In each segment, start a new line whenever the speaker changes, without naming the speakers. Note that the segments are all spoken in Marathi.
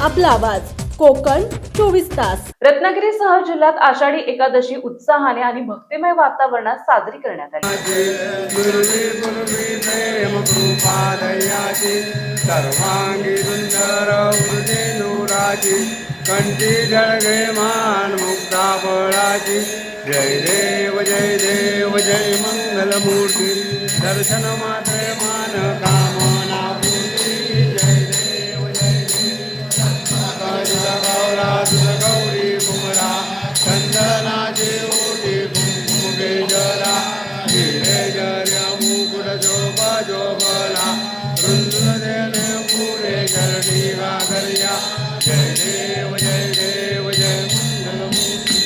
आपला आवाज कोकण 24 तास।
रत्नागिरीसह जिल्ह्यात आषाढी एकादशी उत्साहाने आणि भक्तिमय वातावरणात साजरी करण्यात आली।
सर्वांगी सुंदर उर्जेनुराजी कंठी जळगे मान मुक्ता बळाची जय देव जय मंगलमूर्ती दर्शन मात्रे मान कामना पूर्ती जय देव गौरी कुमरा चंदनाची ओटी कुंकुमे जरा हिरे जर्या मुकुट जोबला वृंददेने पुरे गरडी गागर्या जय देव जय मंगलमूर्ती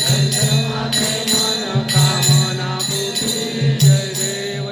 दर्शन मात्रे मन कामना पूर्ती जय देव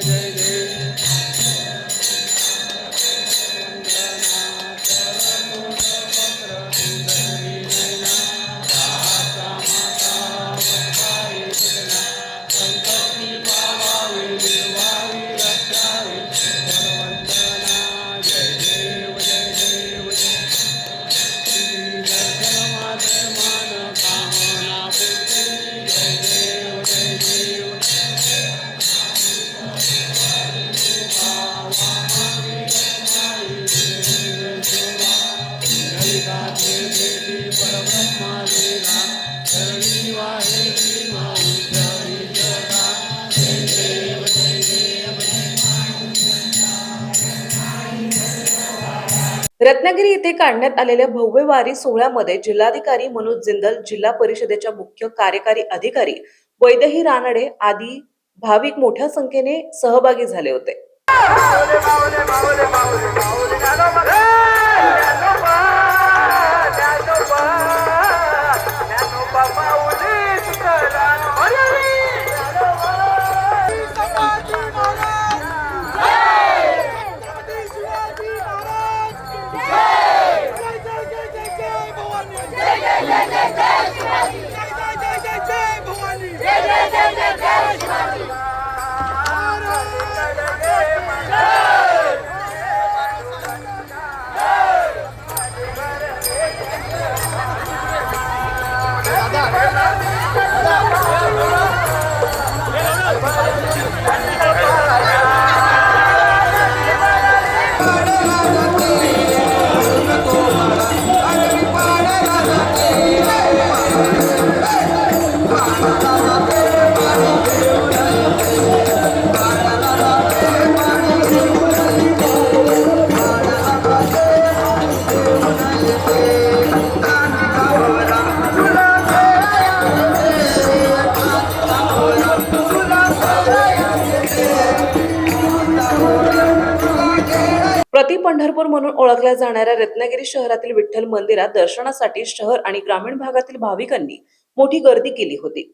रत्नागिरी येथे काढण्यात आलेल्या भव्य वारी सोहळ्यामध्ये जिल्हाधिकारी मनोज जिंदल, जिल्हा परिषदेच्या मुख्य कार्यकारी अधिकारी वैदेही रानडे आदी भाविक मोठ्या संख्येने सहभागी झाले होते। प्रति पंढरपूर म्हणून ओळखल्या जाणाऱ्या रत्नागिरी शहरातील विठ्ठल मंदिरात दर्शनासाठी शहर आणि ग्रामीण भागातील भाविकांनी मोठी गर्दी केली होती।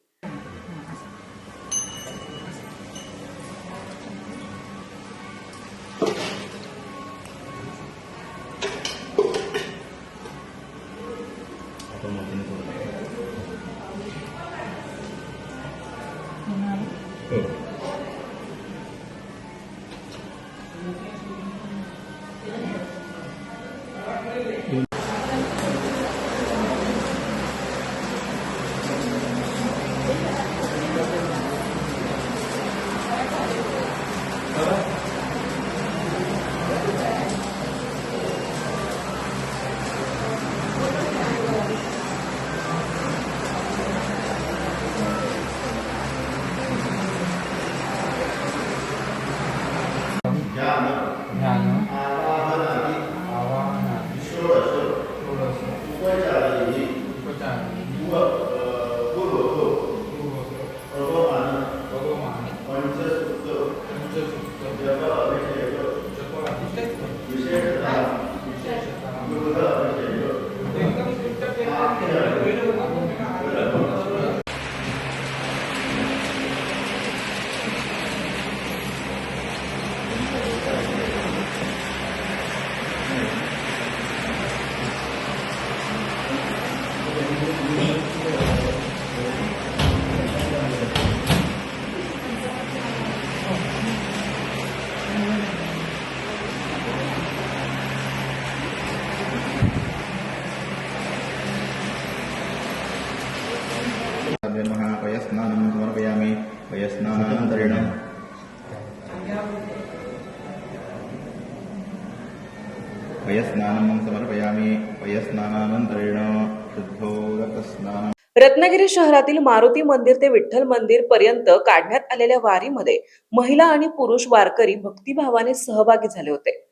रत्नागिरी शहरातील मारुती मंदिर ते विठ्ठल मंदिर पर्यंत काढण्यात आलेल्या वारीमध्ये महिला आणि पुरुष वारकरी भक्तिभावाने सहभागी झाले होते.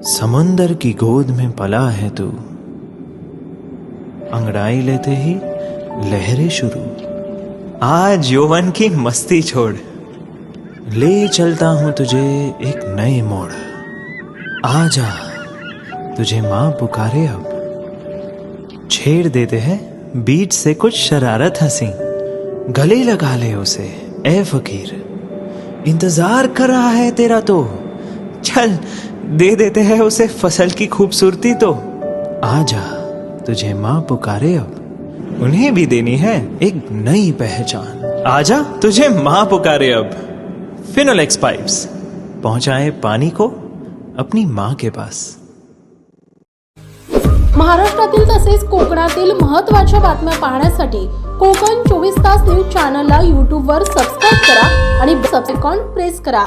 समंदर की गोद में पला है तू, अंगड़ाई लेते ही लहरें शुरू। आज यौवन की मस्ती छोड़, ले चलता हूं तुझे एक नए मोड़। आजा तुझे माँ पुकारे अब, छेड़ देते हैं बीच से कुछ शरारत हंसी। गले लगा ले उसे ए फकीर, इंतजार कर रहा है तेरा तो। चल दे देते हैं उसे फसल की खूबसूरती तो। आजा तुझे माँ पुकारे अब, उन्हें भी देनी है एक नई पहचान। आजा तुझे माँ पुकारे अब। फिनोलेक्स पाइप्स पहुंचाए पानी को अपनी माँ के पास।
महाराष्ट्रातील तसेच कोकणातील महत्त्वाच्या बातम्या पाहण्यासाठी कोकण 24 तास न्यूज चॅनलला YouTube वर सबस्क्राईब करा आणि बेल आयकॉन प्रेस करा.